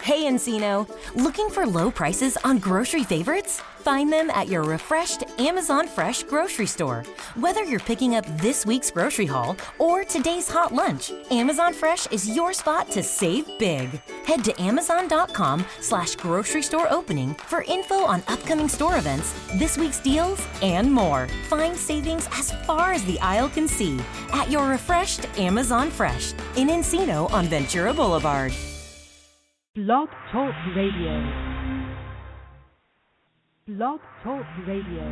Hey Encino, looking for low prices on grocery favorites? Find them at your refreshed Amazon Fresh grocery store. Whether you're picking up this week's grocery haul or today's hot lunch, Amazon Fresh is your spot to save big. Head to amazon.com/grocery store opening for info on upcoming store events, this week's deals, and more. Find savings as far as the aisle can see at your refreshed Amazon Fresh in Encino on Ventura Boulevard. Blog Talk Radio. Blog Talk Radio.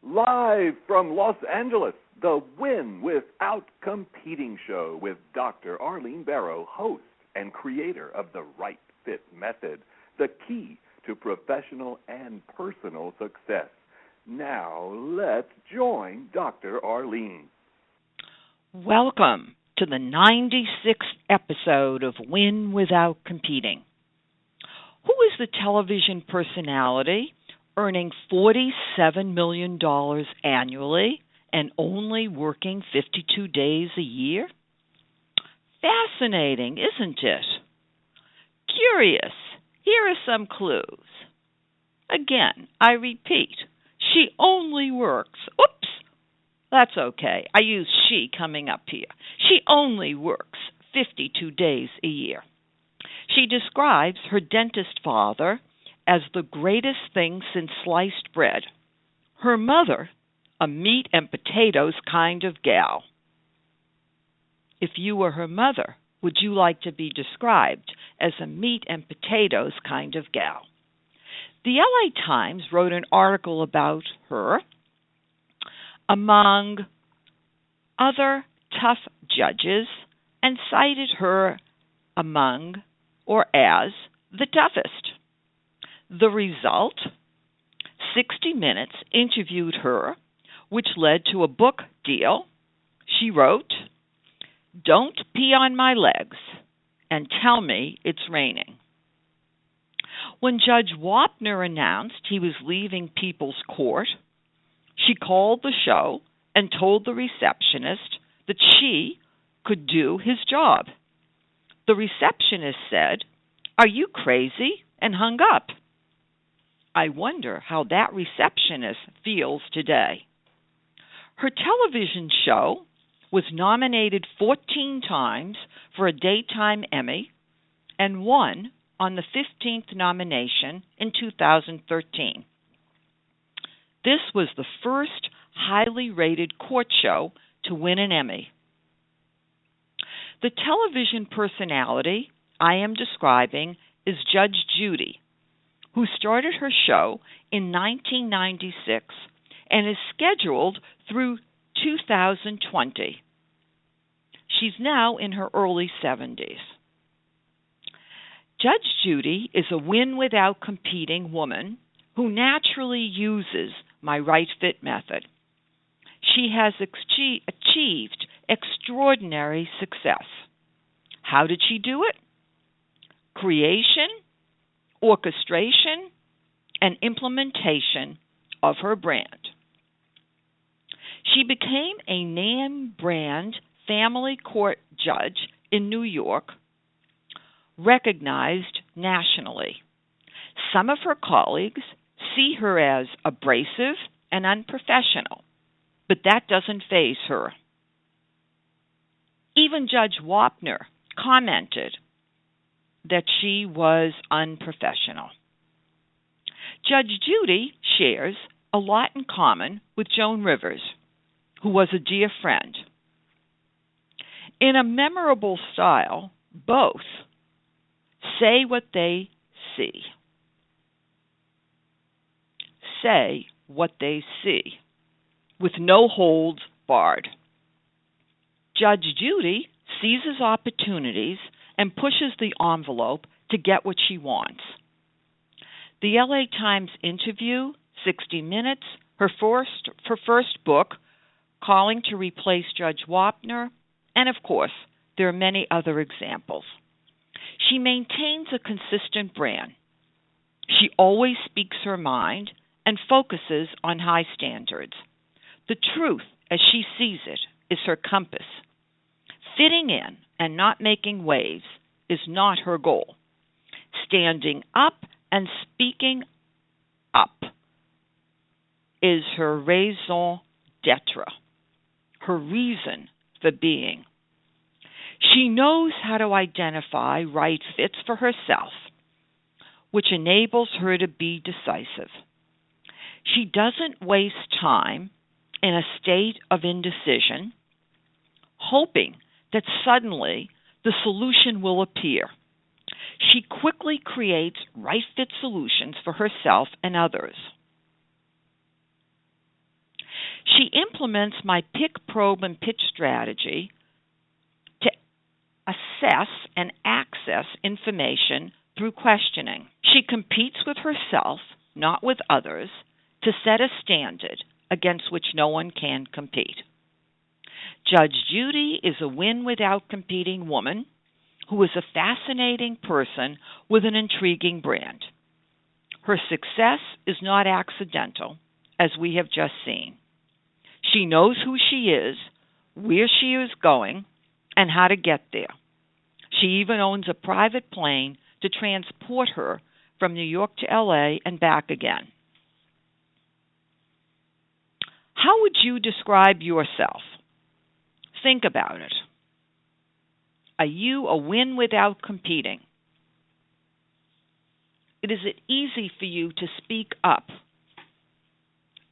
Live from Los Angeles, the Win Without Competing show with Dr. Arlene Barrow, host and creator of the Right Fit Method, the key to professional and personal success. Now, let's join Dr. Arlene. Welcome to the 96th episode of Win Without Competing. Who is the television personality earning $47 million annually and only working 52 days a year? Fascinating, isn't it? Curious. Here are some clues. Again, I repeat, she only works. Oops, that's okay. I use she coming up here. She only works 52 days a year. She describes her dentist father as the greatest thing since sliced bread. Her mother, a meat and potatoes kind of gal. If you were her mother, would you like to be described as a meat and potatoes kind of gal? The LA Times wrote an article about her. Among other tough judges, and cited her among or as the toughest. The result? 60 Minutes interviewed her, which led to a book deal. She wrote, "Don't pee on my legs and tell me it's raining." When Judge Wapner announced he was leaving People's Court, she called the show and told the receptionist that she could do his job. The receptionist said, "Are you crazy?" and hung up. I wonder how that receptionist feels today. Her television show was nominated 14 times for a Daytime Emmy and won on the 15th nomination in 2013. This was the first highly rated court show to win an Emmy. The television personality I am describing is Judge Judy, who started her show in 1996 and is scheduled through 2020. She's now in her early 70s. Judge Judy is a win without competing woman who naturally uses my Right Fit method. She has achieved extraordinary success. How did she do it? Creation, orchestration, and implementation of her brand. She became a name brand family court judge in New York, recognized nationally. Some of her colleagues see her as abrasive and unprofessional, but that doesn't faze her. Even Judge Wapner commented that she was unprofessional. Judge Judy shares a lot in common with Joan Rivers, who was a dear friend. In a memorable style, both say what they see. Say what they see, with no holds barred. Judge Judy seizes opportunities and pushes the envelope to get what she wants. The LA Times interview, 60 Minutes, her first book, Calling to Replace Judge Wapner, and of course, there are many other examples. She maintains a consistent brand. She always speaks her mind and focuses on high standards. The truth, as she sees it, is her compass. Fitting in and not making waves is not her goal. Standing up and speaking up is her raison d'etre, her reason for being. She knows how to identify right fits for herself, which enables her to be decisive. She doesn't waste time in a state of indecision, hoping that suddenly the solution will appear. She quickly creates right fit solutions for herself and others. She implements my pick, probe, and pitch strategy to assess and access information through questioning. She competes with herself, not with others, to set a standard against which no one can compete. Judge Judy is a win without competing woman who is a fascinating person with an intriguing brand. Her success is not accidental, as we have just seen. She knows who she is, where she is going, and how to get there. She even owns a private plane to transport her from New York to LA and back again. How would you describe yourself? Think about it. Are you a win without competing? Is it easy for you to speak up?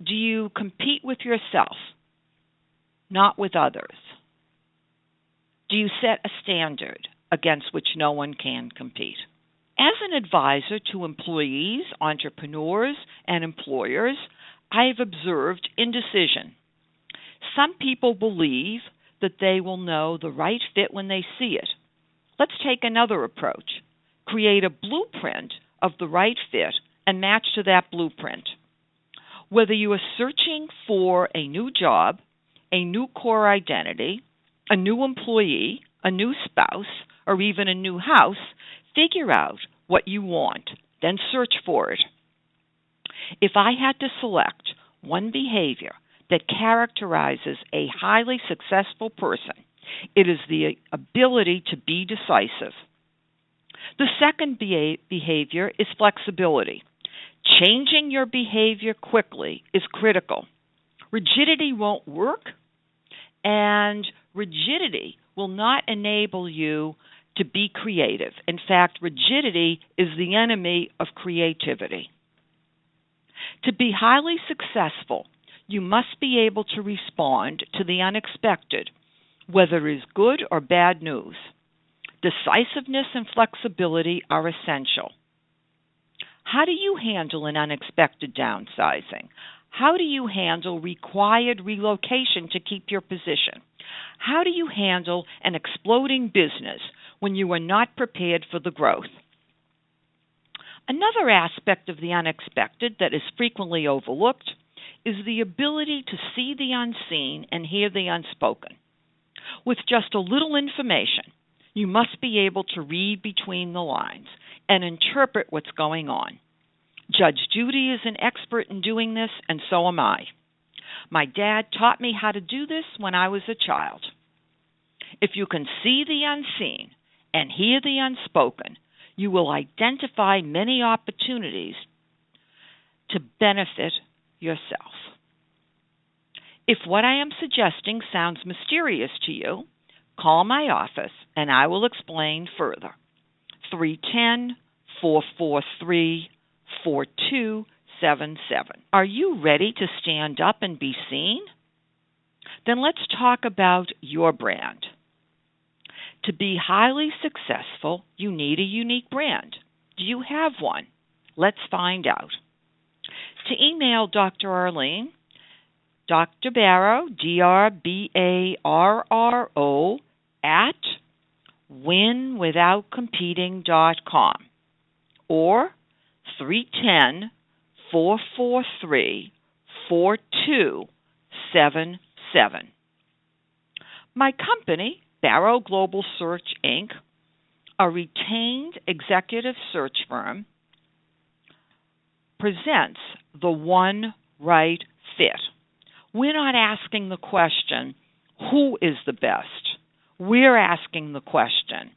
Do you compete with yourself, not with others? Do you set a standard against which no one can compete? As an advisor to employees, entrepreneurs, and employers, I have observed indecision. Some people believe that they will know the right fit when they see it. Let's take another approach. Create a blueprint of the right fit and match to that blueprint. Whether you are searching for a new job, a new core identity, a new employee, a new spouse, or even a new house, figure out what you want, then search for it. If I had to select one behavior that characterizes a highly successful person, it is the ability to be decisive. The second behavior is flexibility. Changing your behavior quickly is critical. Rigidity won't work, and rigidity will not enable you to be creative. In fact, rigidity is the enemy of creativity. To be highly successful, you must be able to respond to the unexpected, whether it is good or bad news. Decisiveness and flexibility are essential. How do you handle an unexpected downsizing? How do you handle required relocation to keep your position? How do you handle an exploding business when you are not prepared for the growth? Another aspect of the unexpected that is frequently overlooked is the ability to see the unseen and hear the unspoken. With just a little information, you must be able to read between the lines and interpret what's going on. Judge Judy is an expert in doing this, and so am I. My dad taught me how to do this when I was a child. If you can see the unseen and hear the unspoken, you will identify many opportunities to benefit yourself. If what I am suggesting sounds mysterious to you, call my office and I will explain further. 310-443-4277. Are you ready to stand up and be seen? Then let's talk about your brand. To be highly successful, you need a unique brand. Do you have one? Let's find out. To email Dr. Arlene, Dr. Barrow, DRBARRO, at winwithoutcompeting.com or 310-443-4277. My company, Barrow Global Search, Inc., a retained executive search firm, presents the one right fit. We're not asking the question, who is the best? We're asking the question,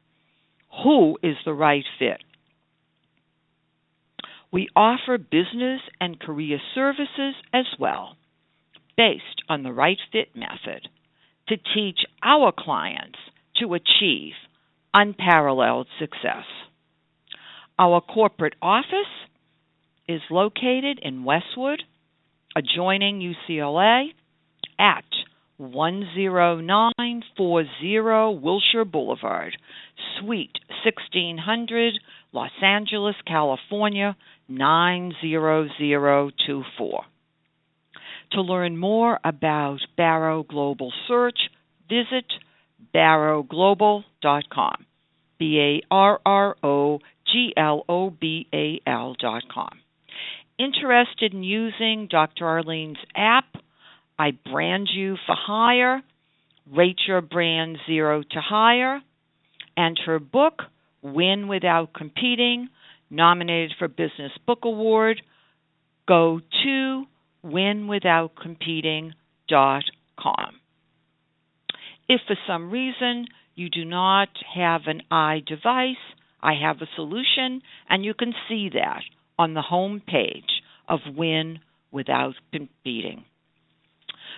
who is the right fit? We offer business and career services as well, based on the right fit method, to teach our clients to achieve unparalleled success. Our corporate office is located in Westwood, adjoining UCLA, at 10940 Wilshire Boulevard, Suite 1600, Los Angeles, California, 90024. To learn more about Barrow Global Search, visit barrowglobal.com, barroglobal.com. Interested in using Dr. Arlene's app, I Brand You for Hire, Rate Your Brand 0 to Hire, and her book, Win Without Competing, nominated for Business Book Award, go to winwithoutcompeting.com. If for some reason you do not have an iDevice, I have a solution, and you can see that on the home page of Win Without Competing.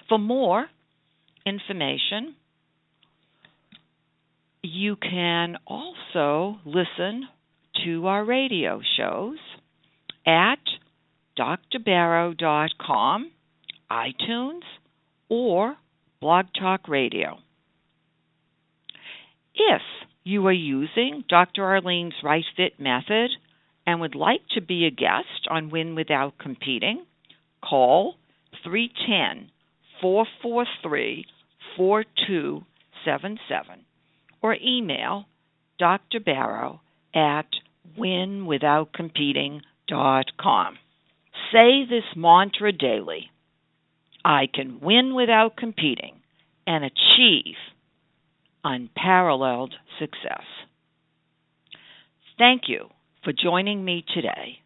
For more information, you can also listen to our radio shows at drbarrow.com, iTunes, or Blog Talk Radio. If you are using Dr. Arlene's Right Fit method and would like to be a guest on Win Without Competing, call 310-443-4277 or email Dr. Barrow at winwithoutcompeting.com. Say this mantra daily: I can win without competing and achieve unparalleled success. Thank you for joining me today.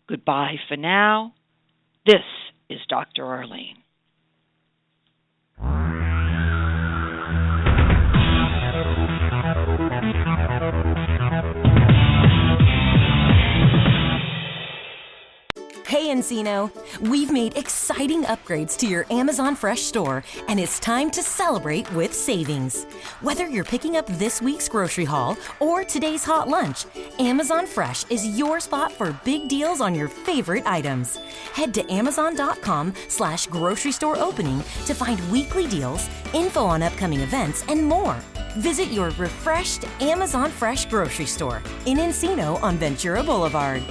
Goodbye for now. This is Dr. Arlene. Hey Encino, we've made exciting upgrades to your Amazon Fresh store, and it's time to celebrate with savings. Whether you're picking up this week's grocery haul or today's hot lunch, Amazon Fresh is your spot for big deals on your favorite items. Head to amazon.com/grocery store opening to find weekly deals, info on upcoming events, and more. Visit your refreshed Amazon Fresh grocery store in Encino on Ventura Boulevard.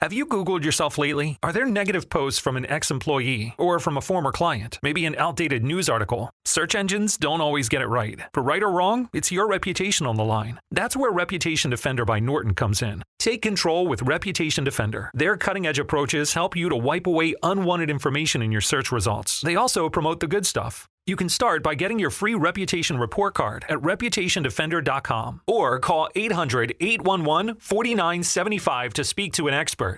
Have you Googled yourself lately? Are there negative posts from an ex-employee or from a former client? Maybe an outdated news article? Search engines don't always get it right. For right or wrong, it's your reputation on the line. That's where Reputation Defender by Norton comes in. Take control with Reputation Defender. Their cutting-edge approaches help you to wipe away unwanted information in your search results. They also promote the good stuff. You can start by getting your free reputation report card at reputationdefender.com or call 800-811-4975 to speak to an expert.